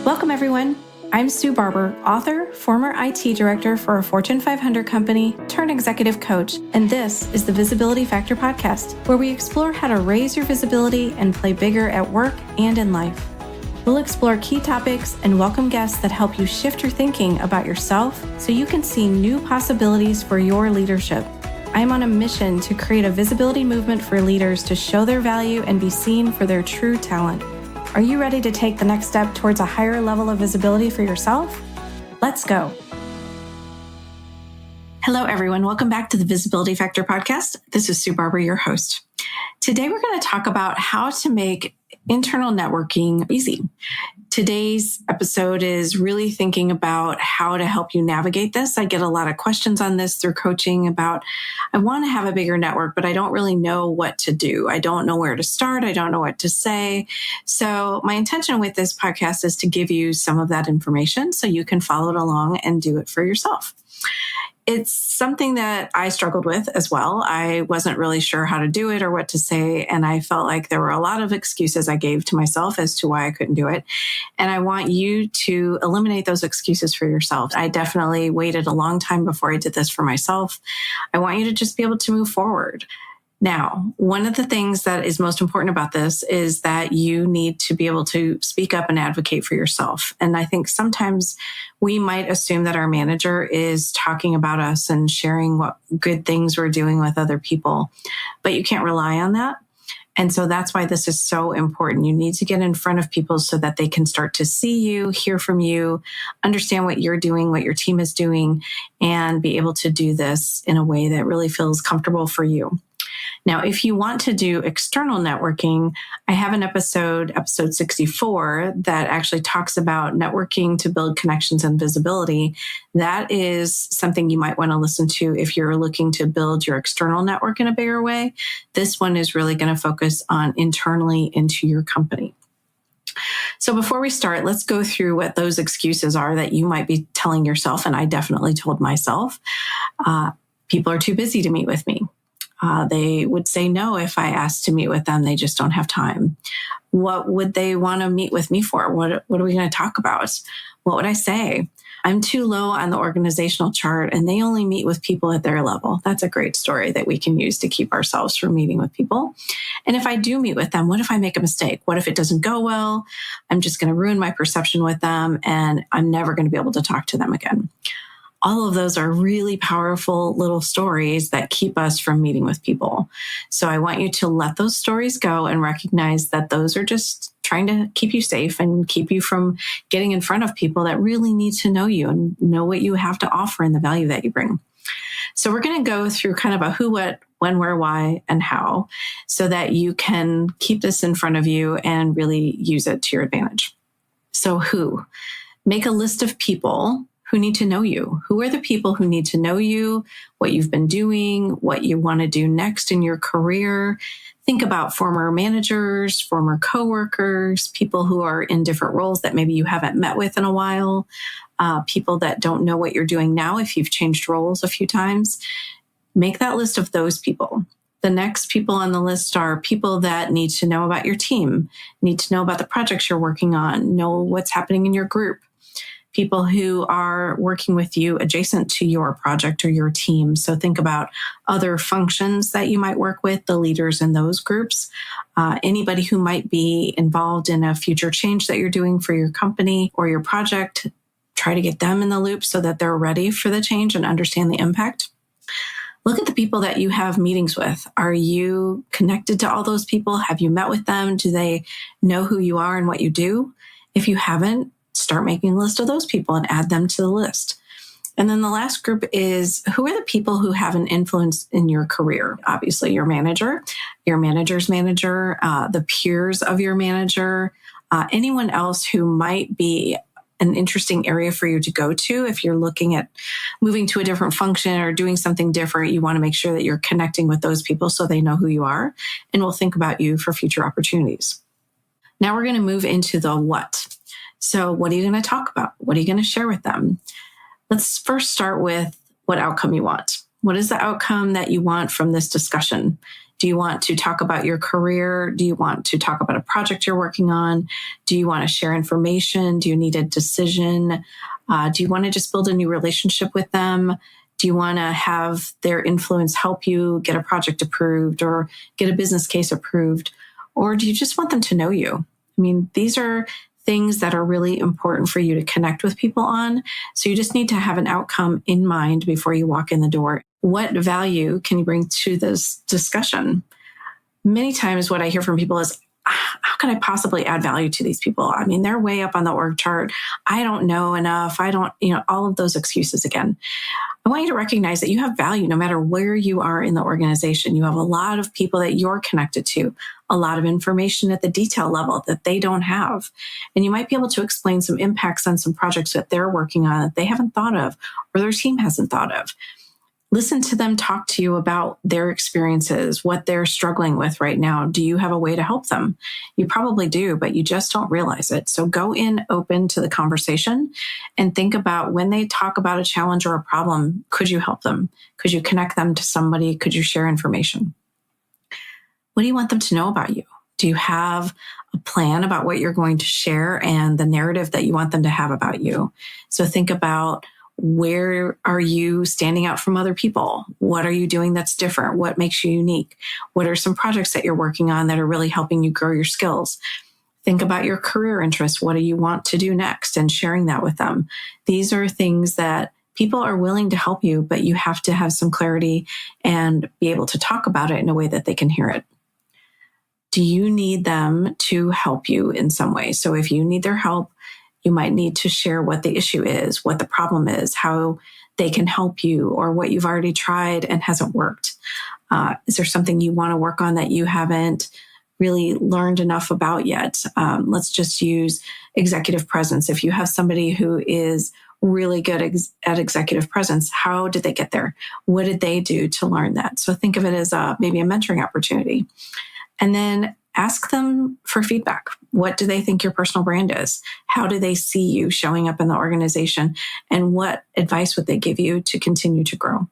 Welcome, everyone. I'm Sue Barber, author, former IT director for a Fortune 500 company, turned executive coach, and this is the Visibility Factor podcast, where we explore how to raise your visibility and play bigger at work and in life. We'll explore key topics and welcome guests that help you shift your thinking about yourself so you can see new possibilities for your leadership. I'm on a mission to create a visibility movement for leaders to show their value and be seen for their true talent. Are you ready to take the next step towards a higher level of visibility for yourself? Let's go. Hello, everyone. Welcome back to the Visibility Factor podcast. This is Sue Barber, your host. Today, we're going to talk about how to make internal networking easy. Today's episode is really thinking about how to help you navigate this. I get a lot of questions on this through coaching about, I want to have a bigger network, but I don't really know what to do. I don't know where to start. I don't know what to say. So my intention with this podcast is to give you some of that information so you can follow it along and do it for yourself. It's something that I struggled with as well. I wasn't really sure how to do it or what to say. And I felt like there were a lot of excuses I gave to myself as to why I couldn't do it. And I want you to eliminate those excuses for yourself. I definitely waited a long time before I did this for myself. I want you to just be able to move forward. Now, one of the things that is most important about this is that you need to be able to speak up and advocate for yourself. And I think sometimes we might assume that our manager is talking about us and sharing what good things we're doing with other people, but you can't rely on that. And so that's why this is so important. You need to get in front of people so that they can start to see you, hear from you, understand what you're doing, what your team is doing, and be able to do this in a way that really feels comfortable for you. Now, if you want to do external networking, I have an episode 64, that actually talks about networking to build connections and visibility. That is something you might want to listen to if you're looking to build your external network in a bigger way. This one is really going to focus on internally into your company. So before we start, let's go through what those excuses are that you might be telling yourself, and I definitely told myself. People are too busy to meet with me. They would say no if I asked to meet with them. They just don't have time. What would they want to meet with me for? What are we going to talk about? What would I say? I'm too low on the organizational chart and they only meet with people at their level. That's a great story that we can use to keep ourselves from meeting with people. And if I do meet with them, what if I make a mistake? What if it doesn't go well? I'm just going to ruin my perception with them and I'm never going to be able to talk to them again. All of those are really powerful little stories that keep us from meeting with people. So I want you to let those stories go and recognize that those are just trying to keep you safe and keep you from getting in front of people that really need to know you and know what you have to offer and the value that you bring. So we're going to go through kind of a who, what, when, where, why, and how, so that you can keep this in front of you and really use it to your advantage. So who? Make a list of people who need to know you. Who are the people who need to know you, what you've been doing, what you want to do next in your career? Think about former managers, former coworkers, people who are in different roles that maybe you haven't met with in a while, people that don't know what you're doing now if you've changed roles a few times. Make that list of those people. The next people on the list are people that need to know about your team, need to know about the projects you're working on, know what's happening in your group. People who are working with you adjacent to your project or your team. So think about other functions that you might work with, the leaders in those groups, anybody who might be involved in a future change that you're doing for your company or your project. Try to get them in the loop so that they're ready for the change and understand the impact. Look at the people that you have meetings with. Are you connected to all those people? Have you met with them? Do they know who you are and what you do? If you haven't, start making a list of those people and add them to the list. And then the last group is, who are the people who have an influence in your career? Obviously, your manager, your manager's manager, the peers of your manager, anyone else who might be an interesting area for you to go to. If you're looking at moving to a different function or doing something different, you want to make sure that you're connecting with those people so they know who you are and will think about you for future opportunities. Now we're going to move into the what. So what are you going to talk about? What are you going to share with them? Let's first start with what outcome you want. What is the outcome that you want from this discussion? Do you want to talk about your career? Do you want to talk about a project you're working on? Do you want to share information? Do you need a decision? Do you want to just build a new relationship with them? Do you want to have their influence help you get a project approved or get a business case approved? Or do you just want them to know you? I mean, these are things that are really important for you to connect with people on. So you just need to have an outcome in mind before you walk in the door. What value can you bring to this discussion? Many times what I hear from people is, how can I possibly add value to these people? I mean, they're way up on the org chart. I don't know enough. I don't, all of those excuses again. I want you to recognize that you have value no matter where you are in the organization. You have a lot of people that you're connected to, a lot of information at the detail level that they don't have. And you might be able to explain some impacts on some projects that they're working on that they haven't thought of or their team hasn't thought of. Listen to them talk to you about their experiences, what they're struggling with right now. Do you have a way to help them? You probably do, but you just don't realize it. So go in open to the conversation and think about when they talk about a challenge or a problem, could you help them? Could you connect them to somebody? Could you share information? What do you want them to know about you? Do you have a plan about what you're going to share and the narrative that you want them to have about you? So think about, where are you standing out from other people? What are you doing that's different? What makes you unique? What are some projects that you're working on that are really helping you grow your skills? Think about your career interests. What do you want to do next? And sharing that with them. These are things that people are willing to help you, but you have to have some clarity and be able to talk about it in a way that they can hear it. Do you need them to help you in some way? So if you need their help, you might need to share what the issue is, what the problem is, how they can help you, or what you've already tried and hasn't worked. Is there something you want to work on that you haven't really learned enough about yet? Let's just use executive presence. If you have somebody who is really good at executive presence, how did they get there? What did they do to learn that? So think of it as maybe a mentoring opportunity. And then ask them for feedback. What do they think your personal brand is? How do they see you showing up in the organization? And what advice would they give you to continue to grow?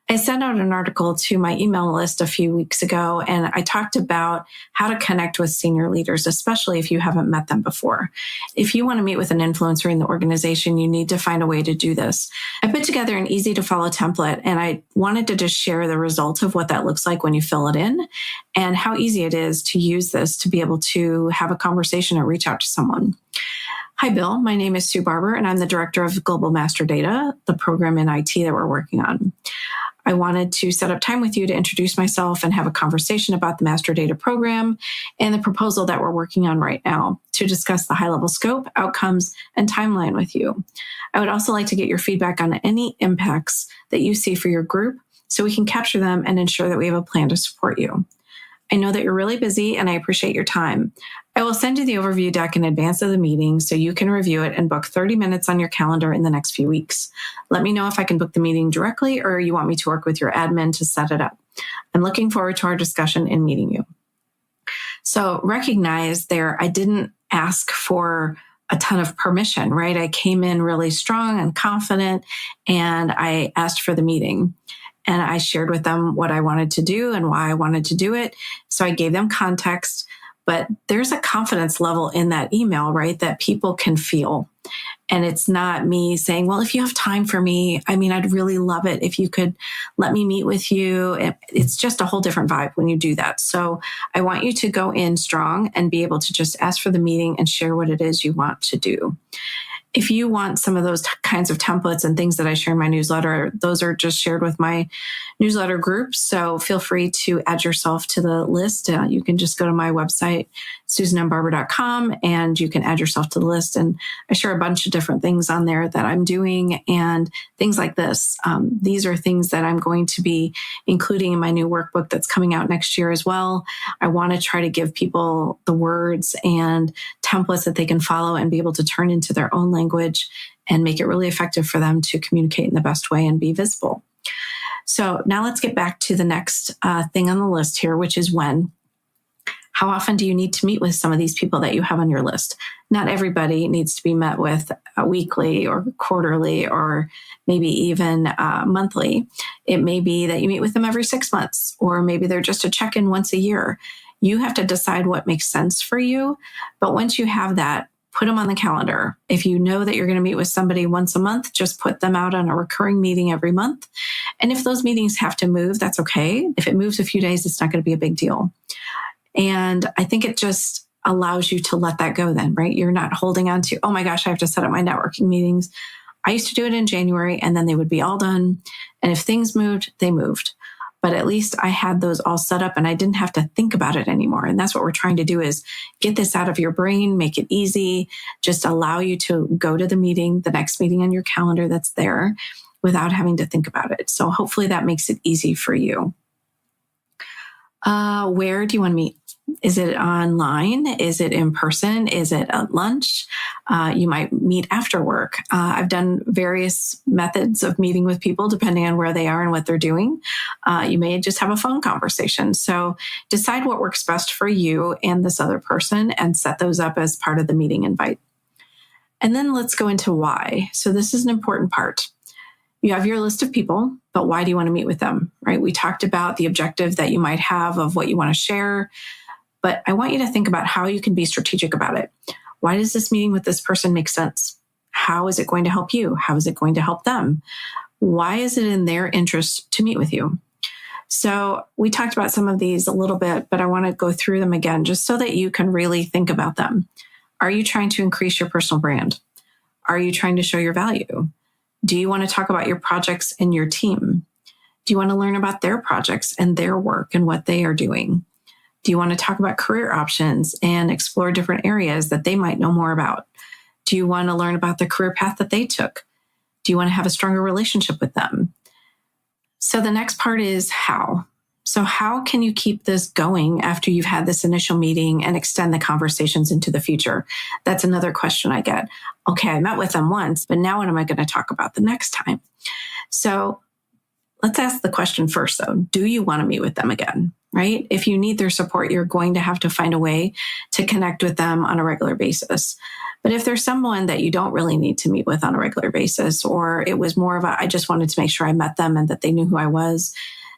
I sent out an article to my email list a few weeks ago, and I talked about how to connect with senior leaders, especially if you haven't met them before. If you want to meet with an influencer in the organization, you need to find a way to do this. I put together an easy to follow template, and I wanted to just share the results of what that looks like when you fill it in and how easy it is to use this to be able to have a conversation or reach out to someone. Hi, Bill. My name is Sue Barber, and I'm the Director of Global Master Data, the program in IT that we're working on. I wanted to set up time with you to introduce myself and have a conversation about the Master Data program and the proposal that we're working on right now to discuss the high-level scope, outcomes, and timeline with you. I would also like to get your feedback on any impacts that you see for your group so we can capture them and ensure that we have a plan to support you. I know that you're really busy and I appreciate your time. I will send you the overview deck in advance of the meeting so you can review it and book 30 minutes on your calendar in the next few weeks. Let me know if I can book the meeting directly or you want me to work with your admin to set it up. I'm looking forward to our discussion and meeting you. So recognize there, I didn't ask for a ton of permission, right? I came in really strong and confident and I asked for the meeting. And I shared with them what I wanted to do and why I wanted to do it. So I gave them context, but there's a confidence level in that email, right, that people can feel. And it's not me saying, well, if you have time for me, I'd really love it if you could let me meet with you. It's just a whole different vibe when you do that. So I want you to go in strong and be able to just ask for the meeting and share what it is you want to do. If you want some of those kinds of templates and things that I share in my newsletter, those are just shared with my newsletter group. So feel free to add yourself to the list. You can just go to my website, susanmbarber.com, and you can add yourself to the list. And I share a bunch of different things on there that I'm doing and things like this. These are things that I'm going to be including in my new workbook that's coming out next year as well. I want to try to give people the words and templates that they can follow and be able to turn into their own language and make it really effective for them to communicate in the best way and be visible. So now let's get back to the next thing on the list here, which is when. How often do you need to meet with some of these people that you have on your list? Not everybody needs to be met with weekly or quarterly or maybe even monthly. It may be that you meet with them every 6 months, or maybe they're just a check-in once a year. You have to decide what makes sense for you. But once you have that, put them on the calendar. If you know that you're going to meet with somebody once a month, just put them out on a recurring meeting every month. And if those meetings have to move, that's okay. If it moves a few days, it's not going to be a big deal. And I think it just allows you to let that go then, right? You're not holding on to, oh my gosh, I have to set up my networking meetings. I used to do it in January and then they would be all done. And if things moved, they moved. But at least I had those all set up and I didn't have to think about it anymore. And that's what we're trying to do, is get this out of your brain, make it easy, just allow you to go to the meeting, the next meeting on your calendar that's there, without having to think about it. So hopefully that makes it easy for you. Where do you want to meet? Is it online? Is it in person? Is it at lunch? You might meet after work. I've done various methods of meeting with people depending on where they are and what they're doing. You may just have a phone conversation. So decide what works best for you and this other person and set those up as part of the meeting invite. And then let's go into why. So this is an important part. You have your list of people, but why do you want to meet with them, right? We talked about the objective that you might have of what you want to share, but I want you to think about how you can be strategic about it. Why does this meeting with this person make sense? How is it going to help you? How is it going to help them? Why is it in their interest to meet with you? So we talked about some of these a little bit, but I want to go through them again just so that you can really think about them. Are you trying to increase your personal brand? Are you trying to show your value? Do you want to talk about your projects and your team? Do you want to learn about their projects and their work and what they are doing? Do you want to talk about career options and explore different areas that they might know more about? Do you want to learn about the career path that they took? Do you want to have a stronger relationship with them? So the next part is how. So how can you keep this going after you've had this initial meeting and extend the conversations into the future? That's another question I get. Okay, I met with them once, but now what am I going to talk about the next time? So let's ask the question first, though. Do you want to meet with them again, right? If you need their support, you're going to have to find a way to connect with them on a regular basis. But if there's someone that you don't really need to meet with on a regular basis, or it was more of a, I just wanted to make sure I met them and that they knew who I was,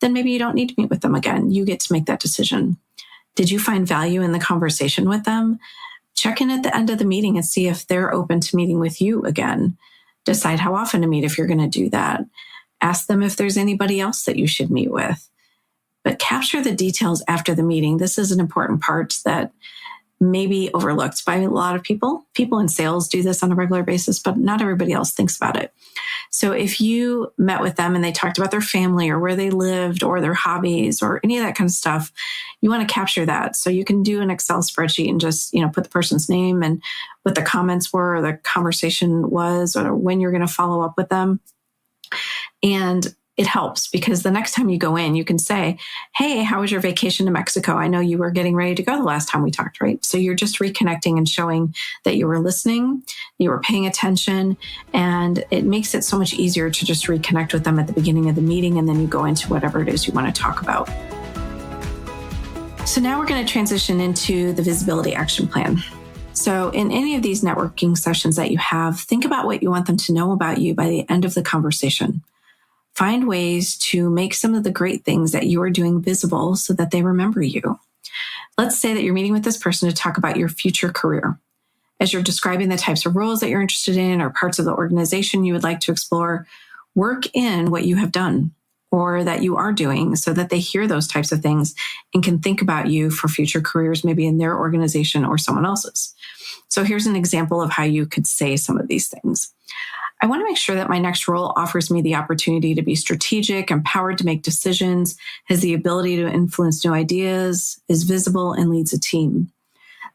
then maybe you don't need to meet with them again. You get to make that decision. Did you find value in the conversation with them? Check in at the end of the meeting and see if they're open to meeting with you again. Decide how often to meet if you're going to do that. Ask them if there's anybody else that you should meet with. But capture the details after the meeting. This is an important part that may be overlooked by a lot of people. People in sales do this on a regular basis, but not everybody else thinks about it. So if you met with them and they talked about their family or where they lived or their hobbies or any of that kind of stuff, you want to capture that. So you can do an Excel spreadsheet and just, put the person's name and what the comments were or the conversation was or when you're going to follow up with them. And it helps because the next time you go in, you can say, hey, how was your vacation to Mexico? I know you were getting ready to go the last time we talked, right? So you're just reconnecting and showing that you were listening, you were paying attention, and it makes it so much easier to just reconnect with them at the beginning of the meeting, and then you go into whatever it is you want to talk about. So now we're going to transition into the visibility action plan. So in any of these networking sessions that you have, think about what you want them to know about you by the end of the conversation. Find ways to make some of the great things that you are doing visible so that they remember you. Let's say that you're meeting with this person to talk about your future career. As you're describing the types of roles that you're interested in or parts of the organization you would like to explore, work in what you have done or that you are doing so that they hear those types of things and can think about you for future careers, maybe in their organization or someone else's. So here's an example of how you could say some of these things. I want to make sure that my next role offers me the opportunity to be strategic, empowered to make decisions, has the ability to influence new ideas, is visible, and leads a team.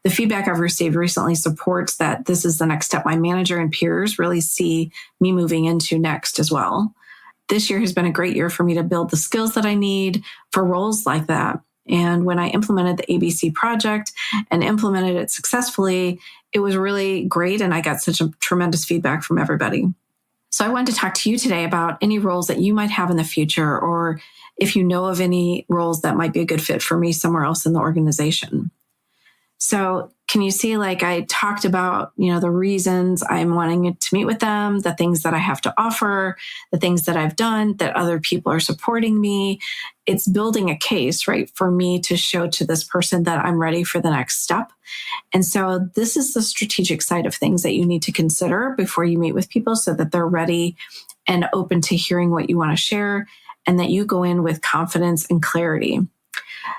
The feedback I've received recently supports that this is the next step my manager and peers really see me moving into next as well. This year has been a great year for me to build the skills that I need for roles like that. And when I implemented the ABC project and implemented it successfully, it was really great. And I got such a tremendous feedback from everybody. So I wanted to talk to you today about any roles that you might have in the future, or if you know of any roles that might be a good fit for me somewhere else in the organization. So can you see, like I talked about, the reasons I'm wanting to meet with them, the things that I have to offer, the things that I've done, that other people are supporting me. It's building a case, right, for me to show to this person that I'm ready for the next step. And so this is the strategic side of things that you need to consider before you meet with people so that they're ready and open to hearing what you want to share and that you go in with confidence and clarity.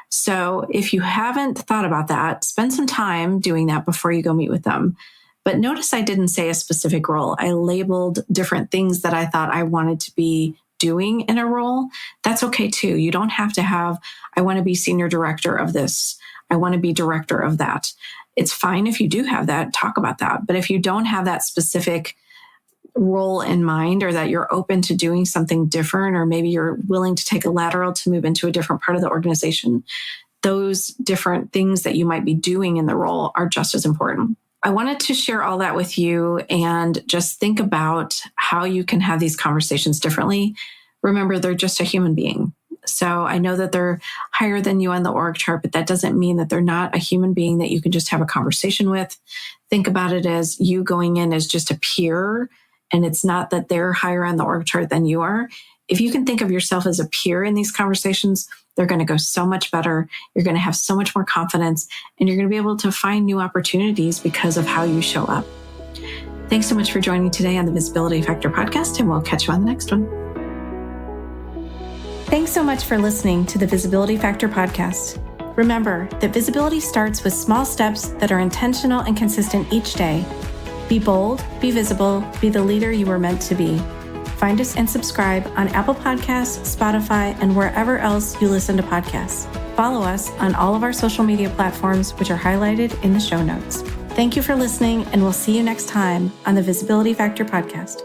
So if you haven't thought about that, spend some time doing that before you go meet with them. But notice I didn't say a specific role. I labeled different things that I thought I wanted to be doing in a role. That's okay too. You don't have to have, I want to be senior director of this. I want to be director of that. It's fine if you do have that, talk about that. But if you don't have that specific role in mind, or that you're open to doing something different, or maybe you're willing to take a lateral to move into a different part of the organization, those different things that you might be doing in the role are just as important. I wanted to share all that with you and just think about how you can have these conversations differently. Remember, they're just a human being. So I know that they're higher than you on the org chart, but that doesn't mean that they're not a human being that you can just have a conversation with. Think about it as you going in as just a peer. And it's not that they're higher on the org chart than you are. If you can think of yourself as a peer in these conversations, they're going to go so much better. You're going to have so much more confidence, and you're going to be able to find new opportunities because of how you show up. Thanks so much for joining today on the Visibility Factor podcast, and we'll catch you on the next one. Thanks so much for listening to the Visibility Factor podcast. Remember that visibility starts with small steps that are intentional and consistent each day. Be bold, be visible, be the leader you were meant to be. Find us and subscribe on Apple Podcasts, Spotify, and wherever else you listen to podcasts. Follow us on all of our social media platforms, which are highlighted in the show notes. Thank you for listening, and we'll see you next time on the Visibility Factor podcast.